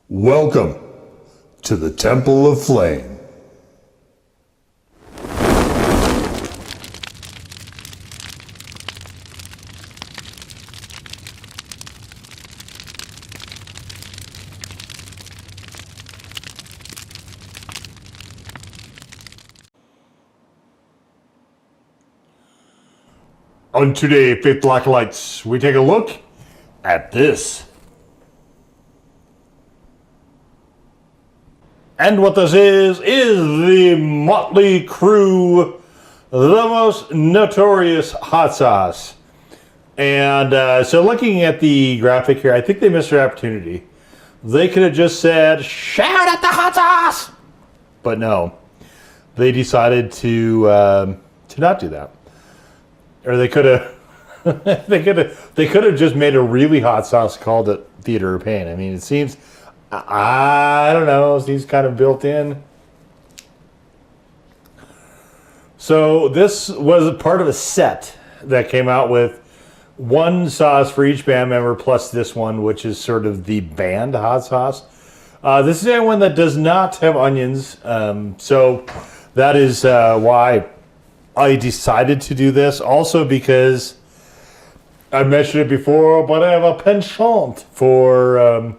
Welcome to the Temple of Flame. On today, Faith Black Lights, we take a look at this. And what this is the Motley Crue, the most notorious hot sauce. And so looking at the graphic here, I think they missed their opportunity. They could have just said, shout at the hot sauce! But no, they decided to not do that. Or they could have, they could have just made a really hot sauce called it Theater of Pain. I mean, it seems, I don't know, it seems kind of built in. So this was part of a set that came out with one sauce for each band member plus this one, which is sort of the band hot sauce. This is one that does not have onions. So that is why I decided to do this. Also because I mentioned it before, but I have a penchant for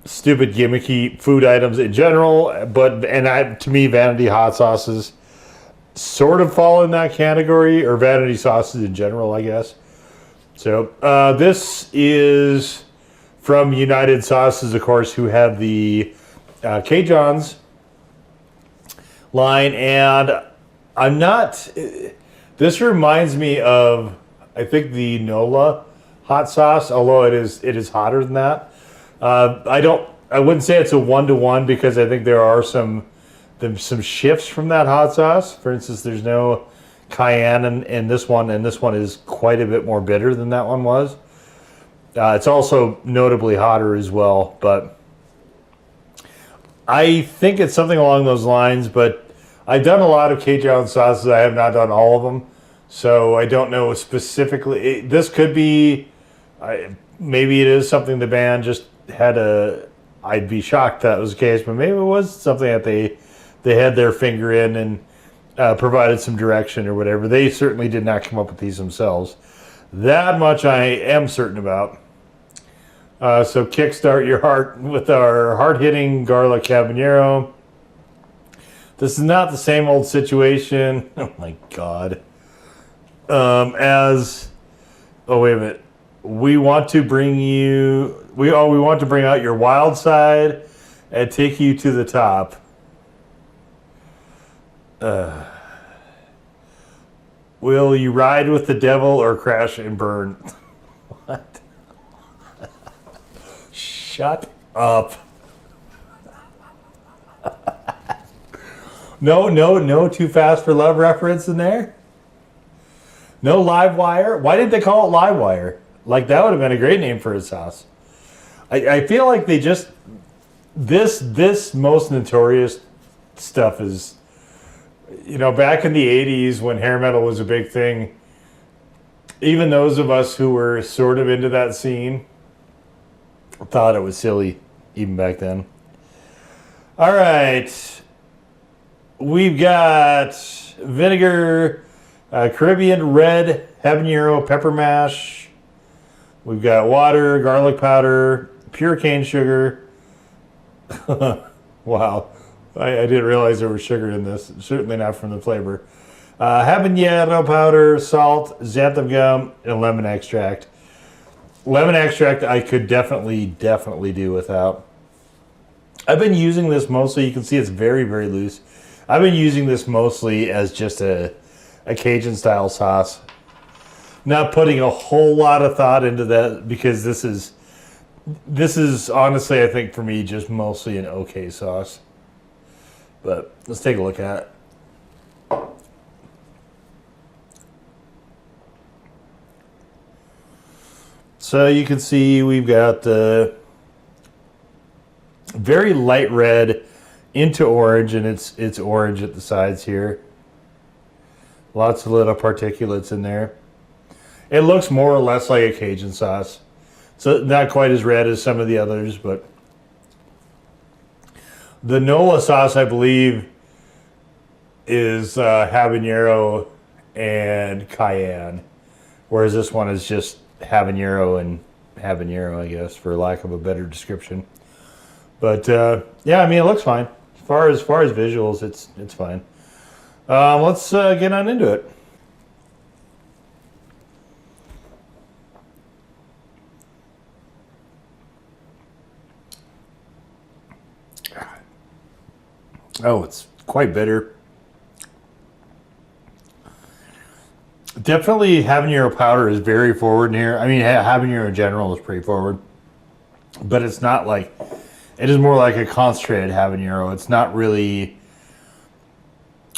stupid gimmicky food items in general. To me, vanity hot sauces sort of fall in that category, or vanity sauces in general, I guess. So this is from United Sauces, of course, who have the Cajuns line, and I'm not. This reminds me of, I think, the Nola hot sauce, although it is hotter than that. I wouldn't say it's a 1-to-1 because I think there are some shifts from that hot sauce. For instance, there's no cayenne in this one, and this one is quite a bit more bitter than that one was. It's also notably hotter as well, but I think it's something along those lines. But I've done a lot of Cajun sauces. I have not done all of them, so I don't know specifically. This could be, maybe it is something the band just had I'd be shocked if that was the case, but maybe it was something that they had their finger in and provided some direction or whatever. They certainly did not come up with these themselves. That much I am certain about. So kickstart your heart with our hard-hitting garlic habanero. This is not the same old situation. Oh my God. Oh, wait a minute. We want to bring out your wild side and take you to the top. Will you ride with the devil or crash and burn? What? Shut up. No Too Fast for Love reference in there? No Live Wire? Why didn't they call it Live Wire? Like, that would have been a great name for a sauce. I feel like they just, this most notorious stuff is, back in the 80s when hair metal was a big thing, even those of us who were sort of into that scene thought it was silly even back then. All right. We've got vinegar, Caribbean red habanero pepper mash. We've got water, garlic powder, pure cane sugar. Wow. I didn't realize there was sugar in this. Certainly not from the flavor. Habanero powder, salt, xanthan gum, and lemon extract. Lemon extract I could definitely do without. I've been using this mostly. You can see it's very, very loose. I've been using this mostly as just a Cajun style sauce. Not putting a whole lot of thought into that because this is honestly, I think, for me, just mostly an okay sauce. But let's take a look at it. So you can see we've got the very light red into orange, and it's orange at the sides here. Lots of little particulates in there. It looks more or less like a Cajun sauce. So not quite as red as some of the others, but The Nola sauce, I believe, is habanero and cayenne, whereas this one is just habanero and habanero, I guess, for lack of a better description. But yeah, I mean, it looks fine. As far as visuals, it's fine. Let's get on into it. Oh, it's quite bitter. Definitely habanero powder is very forward in here. I mean, habanero in general is pretty forward. But it's not like... It is more like a concentrated habanero. It's not really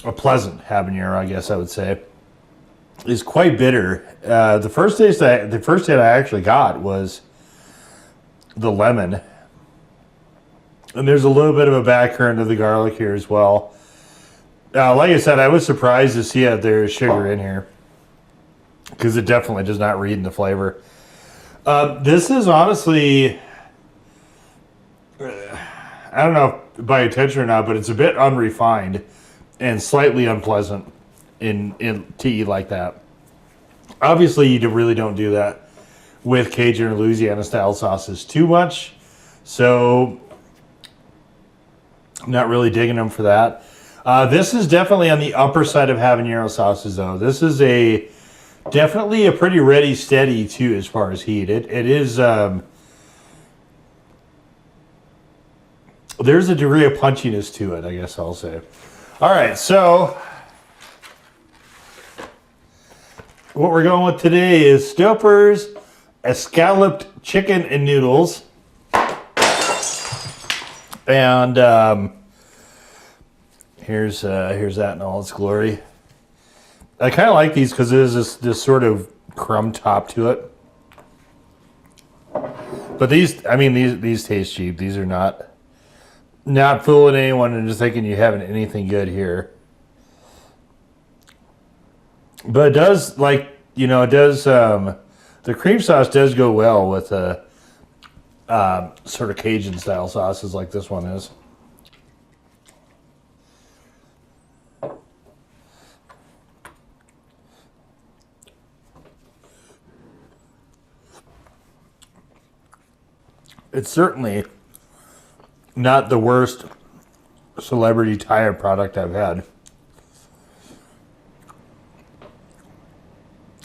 a pleasant habanero, I guess I would say. It's quite bitter. The first taste I actually got was the lemon. And there's a little bit of a backcurrent of the garlic here as well. Like I said, I was surprised to see that there's sugar in here, because it definitely does not read in the flavor. This is honestly, I don't know if by intention or not, but it's a bit unrefined and slightly unpleasant to eat like that. Obviously, you really don't do that with Cajun or Louisiana style sauces too much, so I'm not really digging them for that. This is definitely on the upper side of habanero sauces, though. This is definitely a pretty ready steady too as far as heat. It is. There's a degree of punchiness to it, I guess I'll say. All right, so what we're going with today is Stouffer's Escalloped chicken and noodles. And here's that in all its glory. I kind of like these because there's this sort of crumb top to it. But these taste cheap. These are not fooling anyone and just thinking you haven't anything good here. But it does, the cream sauce does go well with sort of Cajun style sauces like this one is. It's certainly not the worst celebrity tire product I've had.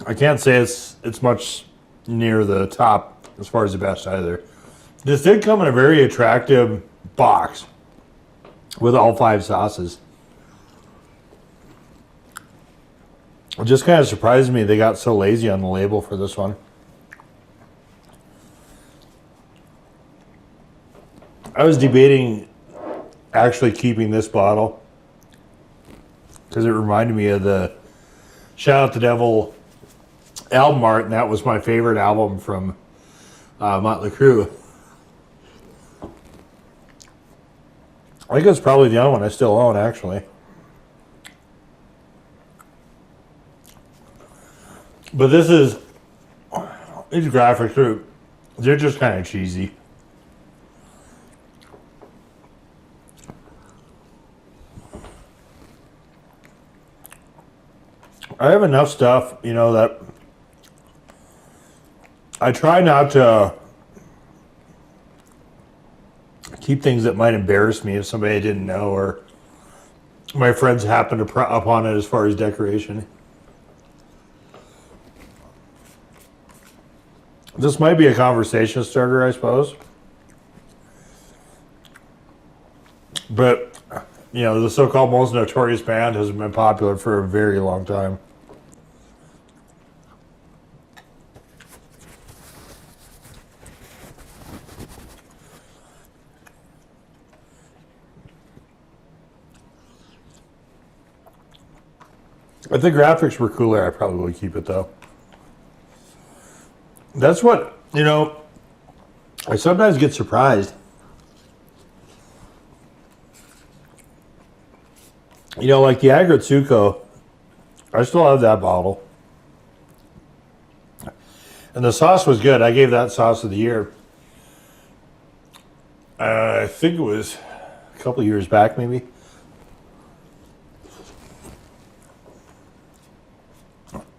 I can't say it's much near the top as far as the best either. This did come in a very attractive box with all 5 sauces. It just kind of surprised me they got so lazy on the label for this one. I was debating actually keeping this bottle because it reminded me of the Shout Out the Devil album art, and that was my favorite album from Motley Crue. I think it's probably the only one I still own, actually. But these graphics they're just kind of cheesy. I have enough stuff, that I try not to keep things that might embarrass me if somebody didn't know or my friends happen upon it as far as decoration. This might be a conversation starter, I suppose. But, the so-called most notorious band has been popular for a very long time. If the graphics were cooler, I probably would keep it, though. That's what, I sometimes get surprised. Like the Agritsuko, I still have that bottle. And the sauce was good. I gave that sauce of the year. I think it was, a couple years back, maybe.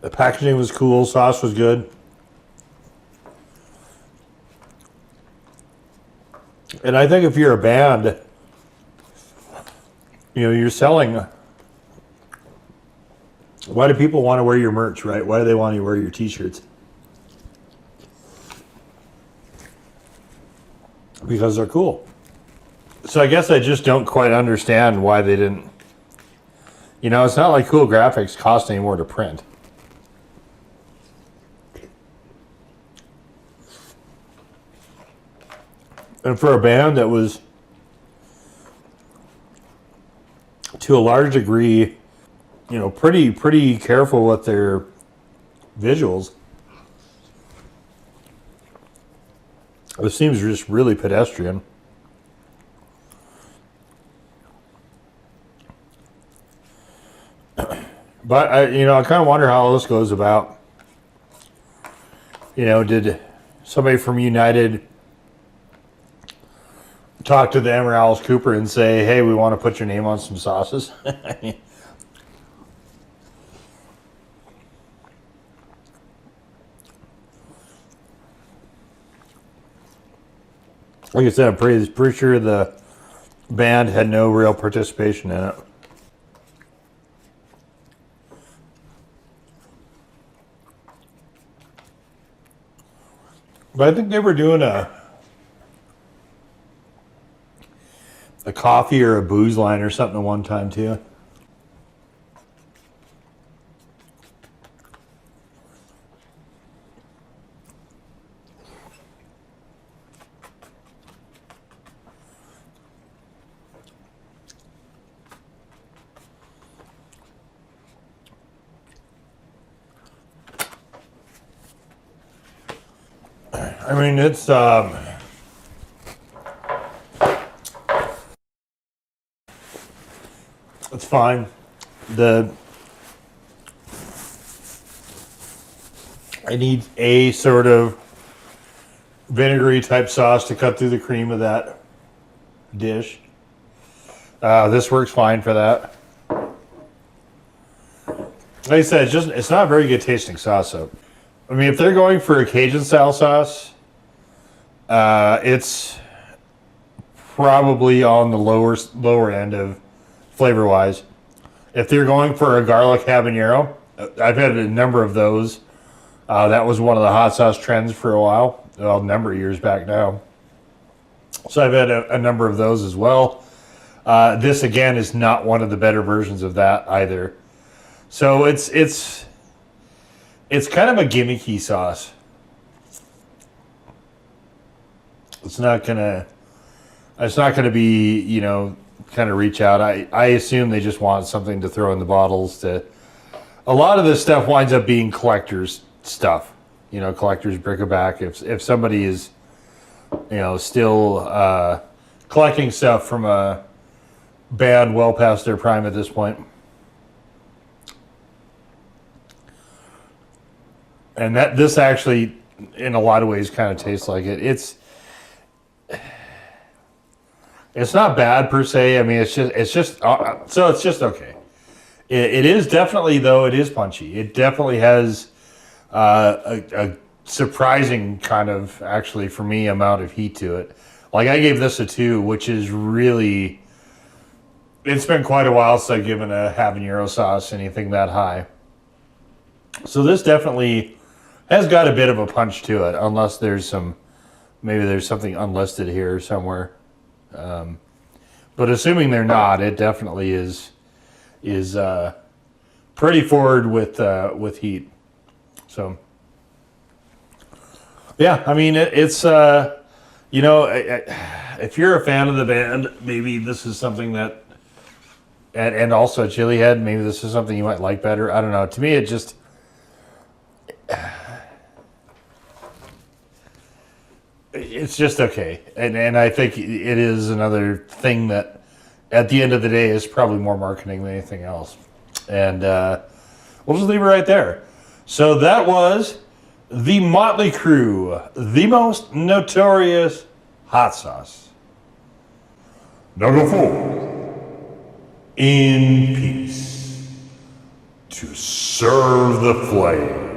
The packaging was cool. Sauce was good. And I think if you're a band, you know, you're selling. Why do people want to wear your merch, right? Why do they want to wear your t-shirts? Because they're cool. So I guess I just don't quite understand why they didn't. You know, it's not like cool graphics cost any more to print. And for a band that was, to a large degree, you know, pretty careful with their visuals, it seems just really pedestrian. But I kind of wonder how all this goes about. You know, did somebody from United talk to them or Alice Cooper and say, hey, we want to put your name on some sauces? Like I said, I'm pretty sure the band had no real participation in it. But I think they were doing a coffee or a booze line or something at one time too. I mean, it's fine. I need a sort of vinegary type sauce to cut through the cream of that dish. This works fine for that. Like I said, it's not a very good tasting sauce. So, I mean, if they're going for a Cajun style sauce, it's probably on the lower end of flavor wise. If they're going for a garlic habanero, I've had a number of those. That was one of the hot sauce trends for a while, a number of years back now. So I've had a number of those as well. This again is not one of the better versions of that either. So it's kind of a gimmicky sauce. It's not gonna be, you know, kind of reach out. I assume they just want something to throw in the bottles. A lot of this stuff winds up being collectors stuff, you know, collectors bric-a-brac. If somebody is, you know, still collecting stuff from a band well past their prime at this point. And this actually, in a lot of ways, kind of tastes like it. It's not bad per se. I mean, it's just okay. It is definitely, though, it is punchy. It definitely has a surprising kind of, actually for me, amount of heat to it. Like I gave this a 2, which is really. It's been quite a while since I've given a habanero sauce anything that high. So this definitely has got a bit of a punch to it, unless maybe there's something unlisted here somewhere. But assuming they're not, it definitely is pretty forward with heat. So yeah, I mean it's you know, if you're a fan of the band, maybe this is something that, and also Chili Head, maybe this is something you might like better. I don't know. To me, it just. It's just okay, and I think it is another thing that, at the end of the day, is probably more marketing than anything else. And we'll just leave it right there. So that was the Motley Crue, the most notorious hot sauce. Now go forward in peace to serve the flame.